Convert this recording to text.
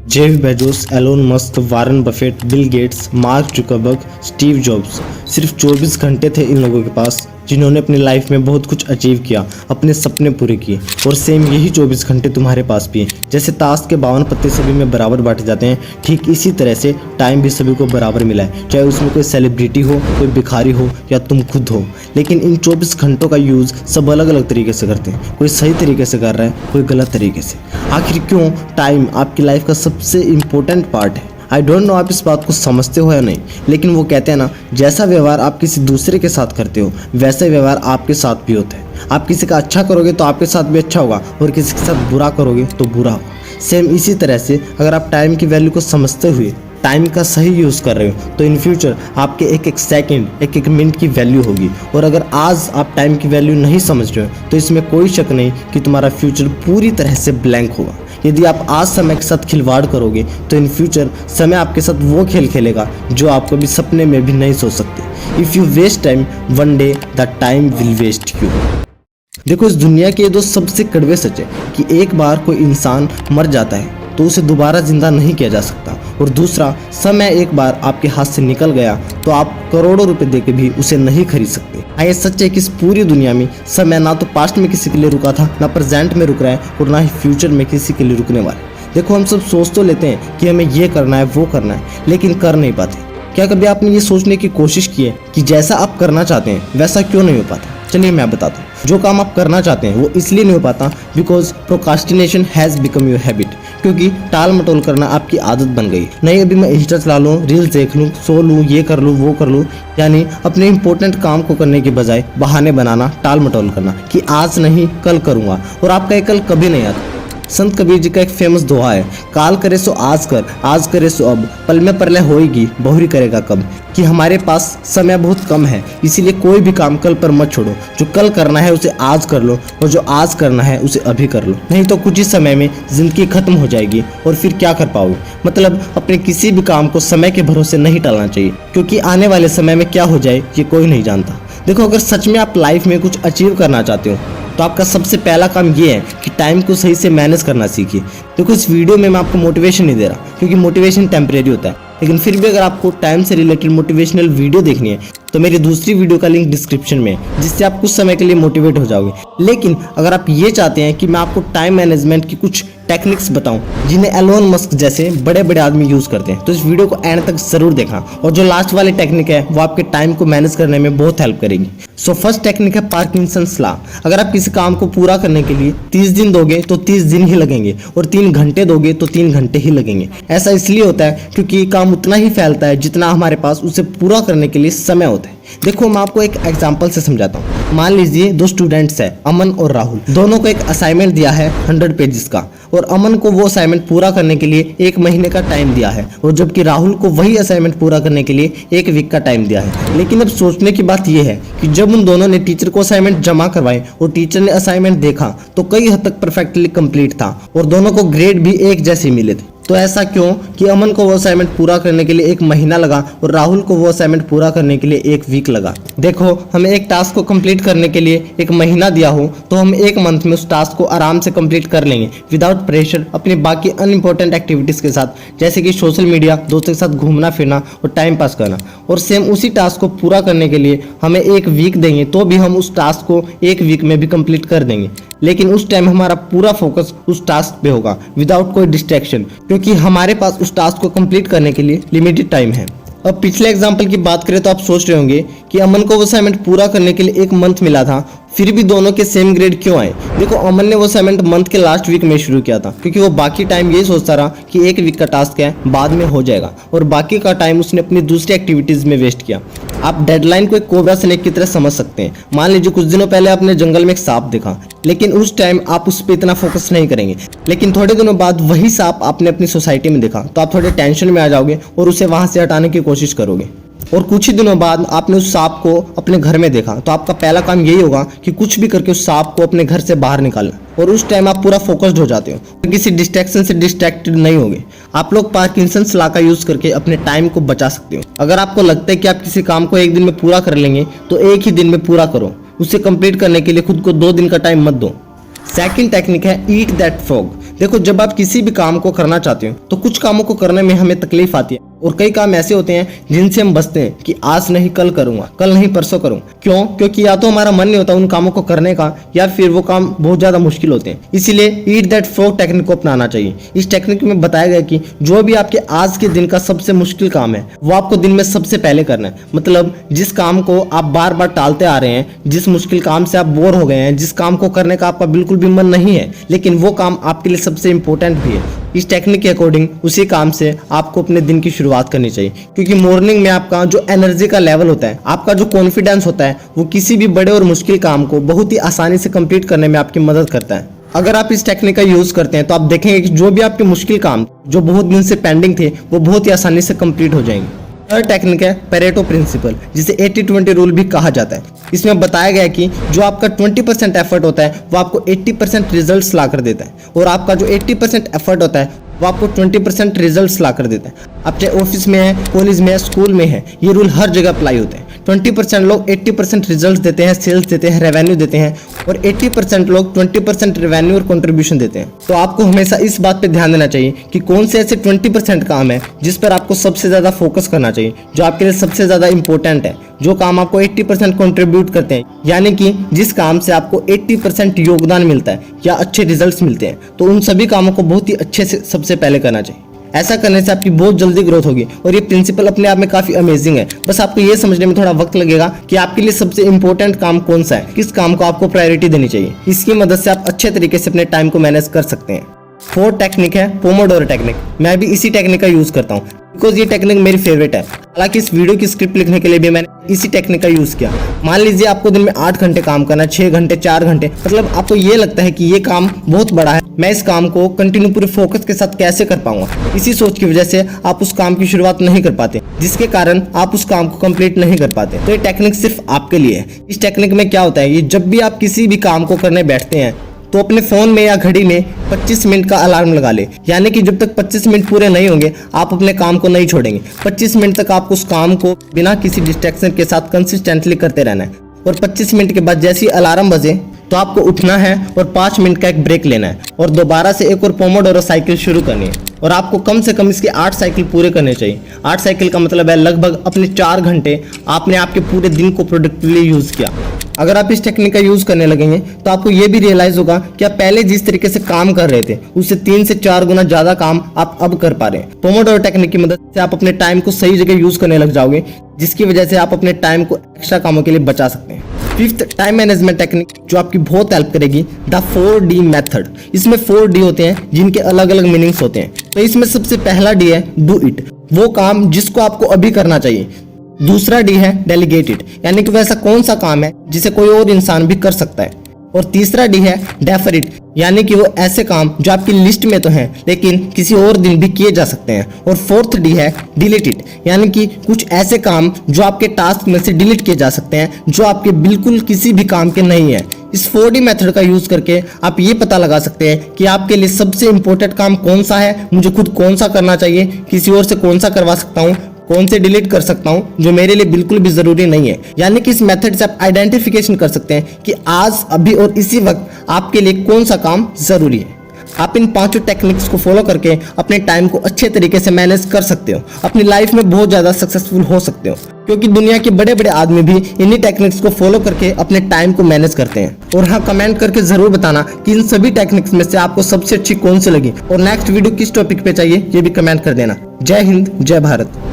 Jeff Bezos, Elon Musk, Warren Buffett, Bill Gates, Mark Zuckerberg, Steve Jobs, सिर्फ 24 घंटे थे इन लोगों के पास जिन्होंने अपनी लाइफ में बहुत कुछ अचीव किया, अपने सपने पूरे किए। और सेम यही 24 घंटे तुम्हारे पास भी हैं। जैसे ताश के 52 पत्ते सभी में बराबर बांटे जाते हैं, ठीक इसी तरह से टाइम भी सभी को बराबर मिला है, चाहे उसमें कोई सेलिब्रिटी हो, कोई भिखारी हो या तुम खुद हो। लेकिन इन 24 घंटों का यूज़ सब अलग अलग तरीके से करते हैं। कोई सही तरीके से कर रहा है, कोई गलत तरीके से। आखिर क्यों टाइम आपकी लाइफ का सबसे इम्पोर्टेंट पार्ट है? आई डोंट नो आप इस बात को समझते हो या नहीं, लेकिन वो कहते हैं ना, जैसा व्यवहार आप किसी दूसरे के साथ करते हो वैसा व्यवहार आपके साथ भी होता है। आप किसी का अच्छा करोगे तो आपके साथ भी अच्छा होगा, और किसी के साथ बुरा करोगे तो बुरा होगा। सेम इसी तरह से अगर आप टाइम की वैल्यू को समझते हुए टाइम का सही यूज़ कर रहे हो तो इन फ्यूचर आपके एक एक सेकंड, एक एक मिनट की वैल्यू होगी। और अगर आज आप टाइम की वैल्यू नहीं समझ रहे हो तो इसमें कोई शक नहीं कि तुम्हारा फ्यूचर पूरी तरह से ब्लैंक होगा। यदि आप आज समय के साथ खिलवाड़ करोगे तो इन फ्यूचर समय आपके साथ वो खेल खेलेगा जो आप कभी सपने में भी नहीं सोच सकते। If you waste time, one day the time will waste you. देखो, इस दुनिया के दो सबसे कड़वे सच है कि एक बार कोई इंसान मर जाता है तो उसे दोबारा जिंदा नहीं किया जा सकता, और दूसरा, समय एक बार आपके हाथ से निकल गया तो आप करोड़ों रुपए देके भी उसे नहीं खरीद सकते। हाँ, ये सच है कि इस पूरी दुनिया में समय ना तो पास्ट में किसी के लिए रुका था, ना प्रेजेंट में रुक रहा है, और ना ही फ्यूचर में किसी के लिए रुकने वाला है। देखो, हम सब सोच तो लेते हैं कि हमें ये करना है, वो करना है, लेकिन कर नहीं पाते। क्या कभी आपने ये सोचने की कोशिश की है कि जैसा आप करना चाहते हैं वैसा क्यों नहीं हो पाता? चलिए मैं बताता हूँ। जो काम आप करना चाहते हैं वो इसलिए नहीं हो पाता because procrastination has become your habit, क्योंकि टाल मटोल करना आपकी आदत बन गई। नहीं, अभी मैं इंस्टा चला लूँ, रील्स देख लूँ, सो लूँ, ये कर लूँ, वो कर लूँ, यानी अपने इंपॉर्टेंट काम को करने के बजाय बहाने बनाना, टाल मटोल करना कि आज नहीं कल करूँगा, और आपका ये कल कभी नहीं आता। संत कबीर जी का एक फेमस दोहा है, काल करे सो आज कर, आज करे सो अब, पल में प्रलय होएगी, बहुरी करेगा कब। कि हमारे पास समय बहुत कम है, इसीलिए कोई भी काम कल पर मत छोड़ो। जो कल करना है उसे आज कर लो, और जो आज करना है उसे अभी कर लो, नहीं तो कुछ ही समय में जिंदगी खत्म हो जाएगी और फिर क्या कर पाओगे। मतलब अपने किसी भी काम को समय के भरोसे नहीं टालना चाहिए, क्योंकि आने वाले समय में क्या हो जाए ये कोई नहीं जानता। देखो, अगर सच में आप लाइफ में कुछ अचीव करना चाहते हो तो आपका सबसे पहला काम ये है कि टाइम को सही से मैनेज करना सीखिए। देखो, इस वीडियो में मैं आपको मोटिवेशन नहीं दे रहा, क्योंकि मोटिवेशन टेम्परेरी होता है, लेकिन फिर भी अगर आपको टाइम से रिलेटेड मोटिवेशनल वीडियो देखनी है तो मेरी दूसरी वीडियो का लिंक डिस्क्रिप्शन में है, जिससे आप कुछ समय के लिए मोटिवेट हो जाओगे। लेकिन अगर आप ये चाहते हैं कि मैं आपको टाइम मैनेजमेंट की कुछ टेक्निक्स बताऊं जिन्हें एलोन मस्क जैसे बड़े बड़े आदमी यूज करते हैं, तो इस वीडियो को एंड तक जरूर देखना। और जो लास्ट वाली टेक्निक है वो आपके टाइम को मैनेज करने में बहुत हेल्प करेगी। सो फर्स्ट टेक्निक है पार्किंसंस लॉ। अगर आप किसी काम को पूरा करने के लिए 30 दिन दोगे तो 30 दिन ही लगेंगे, और 3 घंटे दोगे तो 3 घंटे ही लगेंगे। ऐसा इसलिए होता है क्योंकि काम उतना ही फैलता है जितना हमारे पास उसे पूरा करने के लिए समय होता है। देखो, मैं आपको एक एग्जांपल से समझाता हूँ। मान लीजिए 2 स्टूडेंट्स हैं, अमन और राहुल। दोनों को एक असाइनमेंट दिया है 100 पेजेस का, और अमन को वो असाइनमेंट पूरा करने के लिए 1 महीने का टाइम दिया है, और जबकि राहुल को वही असाइनमेंट पूरा करने के लिए 1 वीक का टाइम दिया है। लेकिन अब सोचने की बात यह है कि जब उन दोनों ने टीचर को असाइनमेंट जमा करवाए और टीचर ने असाइनमेंट देखा तो कई हद तक परफेक्टली कंप्लीट था, और दोनों को ग्रेड भी एक जैसे मिले थे। तो ऐसा क्यों कि अमन को वो असाइनमेंट पूरा करने के लिए 1 महीना लगा और राहुल को वो असाइनमेंट पूरा करने के लिए 1 वीक लगा। देखो, हमें एक टास्क को कंप्लीट करने के लिए 1 महीना दिया हो तो हम 1 मंथ में उस टास्क को आराम से कंप्लीट कर लेंगे, विदाउट प्रेशर, अपनी बाकी अनइम्पोर्टेंट एक्टिविटीज के साथ, जैसे कि सोशल मीडिया, दोस्तों के साथ घूमना फिरना और टाइम पास करना। और सेम उसी टास्क को पूरा करने के लिए हमें 1 वीक देंगे तो भी हम उस टास्क को 1 वीक में भी कंप्लीट कर देंगे, लेकिन उस टाइम हमारा पूरा फोकस उस टास्क पे होगा, विदाउट कोई डिस्ट्रैक्शन, क्योंकि हमारे पास उस टास्क को कंप्लीट करने के लिए लिमिटेड टाइम है। अब पिछले एग्जांपल की बात करें तो आप सोच रहे होंगे कि अमन को वो असाइनमेंट पूरा करने के लिए 1 मंथ मिला था, फिर भी दोनों के सेम ग्रेड क्यों आए? देखो, अमन ने वो असाइनमेंट मंथ के लास्ट वीक में शुरू किया था, क्योंकि वो बाकी टाइम यही सोचता रहा कि 1 वीक का टास्क है, बाद में हो जाएगा, और बाकी का टाइम उसने अपनी दूसरी एक्टिविटीज में वेस्ट किया। आप डेडलाइन को एक कोबरा स्नेक की तरह समझ सकते हैं। मान लीजिए कुछ दिनों पहले आपने जंगल में एक सांप देखा, लेकिन उस टाइम आप उस पर इतना फोकस नहीं करेंगे, लेकिन थोड़े दिनों बाद वही सांप आपने अपनी सोसाइटी में देखा तो आप थोड़े टेंशन में आ जाओगे और उसे वहां से हटाने की कोशिश करोगे। और कुछ ही दिनों बाद आपने उस सांप को अपने घर में देखा तो आपका पहला काम यही होगा कि कुछ भी करके उस सांप को अपने घर से बाहर निकालना, और उस टाइम आप पूरा फोकस्ड हो जाते हो, तो किसी डिस्ट्रैक्शन से डिस्ट्रैक्टेड नहीं होगे। आप लोग पार्किंसंस लॉ का यूज करके अपने टाइम को बचा सकते हो। अगर आपको लगता है कि आप किसी काम को 1 दिन में पूरा कर लेंगे तो 1 ही दिन में पूरा करो, उसे कंप्लीट करने के लिए खुद को 2 दिन का टाइम मत दो। सेकंड टेक्निक है ईट दैट फ्रॉग। देखो, जब आप किसी भी काम को करना चाहते हो तो कुछ कामों को करने में हमें तकलीफ आती है और कई काम ऐसे होते हैं जिनसे हम बचते हैं कि आज नहीं कल करूंगा, कल नहीं परसों करूंगा। क्यों? क्योंकि या तो हमारा मन नहीं होता उन कामों को करने का, या फिर वो काम बहुत ज्यादा मुश्किल होते हैं। इसीलिए ईट दैट फ्रॉग टेक्निक को अपनाना चाहिए। इस टेक्निक में बताया गया कि जो भी आपके आज के दिन का सबसे मुश्किल काम है वो आपको दिन में सबसे पहले करना है। मतलब जिस काम को आप बार बार टालते आ रहे हैं, जिस मुश्किल काम से आप बोर हो गए हैं, जिस काम को करने का आपका बिल्कुल भी मन नहीं है, लेकिन वो काम आपके लिए सबसे इंपॉर्टेंट भी है, इस टेक्निक के अकॉर्डिंग उसी काम से आपको अपने दिन की शुरुआत करनी चाहिए। क्योंकि मॉर्निंग में आपका जो एनर्जी का लेवल होता है, आपका जो कॉन्फिडेंस होता है, वो किसी भी बड़े और मुश्किल काम को बहुत ही आसानी से कंप्लीट करने में आपकी मदद करता है। अगर आप इस टेक्निक का यूज करते हैं तो आप देखेंगे कि जो भी आपके मुश्किल काम जो बहुत दिन से पेंडिंग थे वो बहुत ही आसानी से कंप्लीट हो जाएंगे। थर्ड टेक्निक है पेरेटो प्रिंसिपल, जिसे 80-20 रूल भी कहा जाता है। इसमें बताया गया है कि जो आपका 20% एफर्ट होता है वो आपको 80% रिजल्ट्स ला कर देता है, और आपका जो 80% एफर्ट होता है वो आपको 20% रिजल्ट्स ला कर देता है। आप चाहे ऑफिस में है, कॉलेज में है, स्कूल में है, ये रूल हर जगह अप्लाई होते हैं। 20% लोग 80% रिजल्ट्स देते हैं, सेल्स देते हैं, रेवेन्यू देते हैं, और 80% लोग 20% रेवेन्यू और कंट्रीब्यूशन देते हैं। तो आपको हमेशा इस बात पे ध्यान देना चाहिए कि कौन से ऐसे 20% काम है जिस पर आपको सबसे ज़्यादा फोकस करना चाहिए, जो आपके लिए सबसे ज़्यादा इंपॉर्टेंट है, जो काम आपको 80% कंट्रीब्यूट करते हैं, यानी कि जिस काम से आपको 80% योगदान मिलता है या अच्छे रिजल्ट्स मिलते हैं। तो उन सभी कामों को बहुत ही अच्छे से सबसे पहले करना चाहिए। ऐसा करने से आपकी बहुत जल्दी ग्रोथ होगी, और ये प्रिंसिपल अपने आप में काफी अमेजिंग है। बस आपको ये समझने में थोड़ा वक्त लगेगा कि आपके लिए सबसे इंपॉर्टेंट काम कौन सा है, किस काम को आपको प्रायोरिटी देनी चाहिए। इसकी मदद से आप अच्छे तरीके से अपने टाइम को मैनेज कर सकते हैं। फोर्थ टेक्निक है पोमोडोरो टेक्निक। मैं भी इसी टेक्निक का यूज करता हूँ बिकॉज ये टेक्निक मेरी फेवरेट है। हालांकि इस वीडियो की स्क्रिप्ट लिखने के लिए भी मैंने इसी टेक्निक का यूज किया। मान लीजिए आपको दिन में 8 घंटे काम करना है, 6 घंटे, 4 घंटे, मतलब आपको ये लगता है कि ये काम बहुत बड़ा है, मैं इस काम को कंटिन्यू पूरे फोकस के साथ कैसे कर पाऊंगा। इसी सोच की वजह से आप उस काम की शुरुआत नहीं कर पाते, जिसके कारण आप उस काम को कंप्लीट नहीं कर पाते। तो ये टेक्निक सिर्फ आपके लिए है। इस टेक्निक में क्या होता है, ये जब भी आप किसी भी काम को करने बैठते हैं तो अपने फोन में या घड़ी में 25 मिनट का अलार्म लगा ले, यानी कि जब तक 25 मिनट पूरे नहीं होंगे आप अपने काम को नहीं छोड़ेंगे। 25 मिनट तक आपको उस काम को बिना किसी डिस्ट्रैक्शन के साथ कंसिस्टेंटली करते रहना है, और 25 मिनट के बाद जैसे ही अलार्म बजे तो आपको उठना है और 5 मिनट का एक ब्रेक लेना है, और दोबारा से एक और पोमोडोरो साइकिल शुरू करनी है, और आपको कम से कम इसके 8 साइकिल पूरे करने चाहिए। 8 साइकिल का मतलब है लगभग अपने 4 घंटे आपने आपके पूरे दिन को प्रोडक्टिवली यूज किया। अगर आप इस टेक्निक का यूज करने लगेंगे तो आपको ये भी रियलाइज होगा कि आप पहले जिस तरीके से काम कर रहे थे उससे 3 से 4 गुना ज्यादा काम आप अब कर पा रहे हैं। पोमोडोरो टेक्निक की मदद से आप अपने टाइम को सही जगह यूज करने लग जाओगे, जिसकी वजह से आप अपने टाइम को एक्स्ट्रा कामों के लिए बचा सकते हैं। फिफ्थ टाइम मैनेजमेंट टेक्निक जो आपकी बहुत हेल्प करेगी, द 4D मेथड। इसमें 4D होते हैं जिनके अलग अलग मीनिंग्स होते हैं। तो इसमें सबसे पहला डी है डू इट, वो काम जिसको आपको अभी करना चाहिए। दूसरा डी है डेलीगेट इट, यानी कि वैसा कौन सा काम है जिसे कोई और इंसान भी कर सकता है। और तीसरा डी है डेफर इट, यानी कि वो ऐसे काम जो आपकी लिस्ट में तो हैं लेकिन किसी और दिन भी किए जा सकते हैं। और फोर्थ डी है डिलीट इट, यानी कि कुछ ऐसे काम जो आपके टास्क में से डिलीट किए जा सकते हैं, जो आपके बिल्कुल किसी भी काम के नहीं है। इस 4D मेथड का यूज करके आप ये पता लगा सकते हैं कि आपके लिए सबसे इंपॉर्टेंट काम कौन सा है, मुझे खुद कौन सा करना चाहिए, किसी और से कौन सा करवा सकता हूँ, कौन से डिलीट कर सकता हूं जो मेरे लिए बिल्कुल भी जरूरी नहीं है। यानी कि इस मेथड से आप आइडेंटिफिकेशन कर सकते हैं कि आज, अभी और इसी वक्त आपके लिए कौन सा काम जरूरी है। आप इन 5 टेक्निक्स को फॉलो करके अपने टाइम को अच्छे तरीके से मैनेज कर सकते हो, अपनी लाइफ में बहुत ज्यादा सक्सेसफुल हो सकते हो, क्योंकि दुनिया के बड़े बड़े आदमी भी इन्हीं टेक्निक्स को फॉलो करके अपने टाइम को मैनेज करते हैं। और हाँ, कमेंट करके जरूर बताना कि इन सभी टेक्निक्स में से आपको सबसे अच्छी कौन सी लगी, और नेक्स्ट वीडियो किस टॉपिक पे चाहिए ये भी कमेंट कर देना। जय हिंद, जय भारत।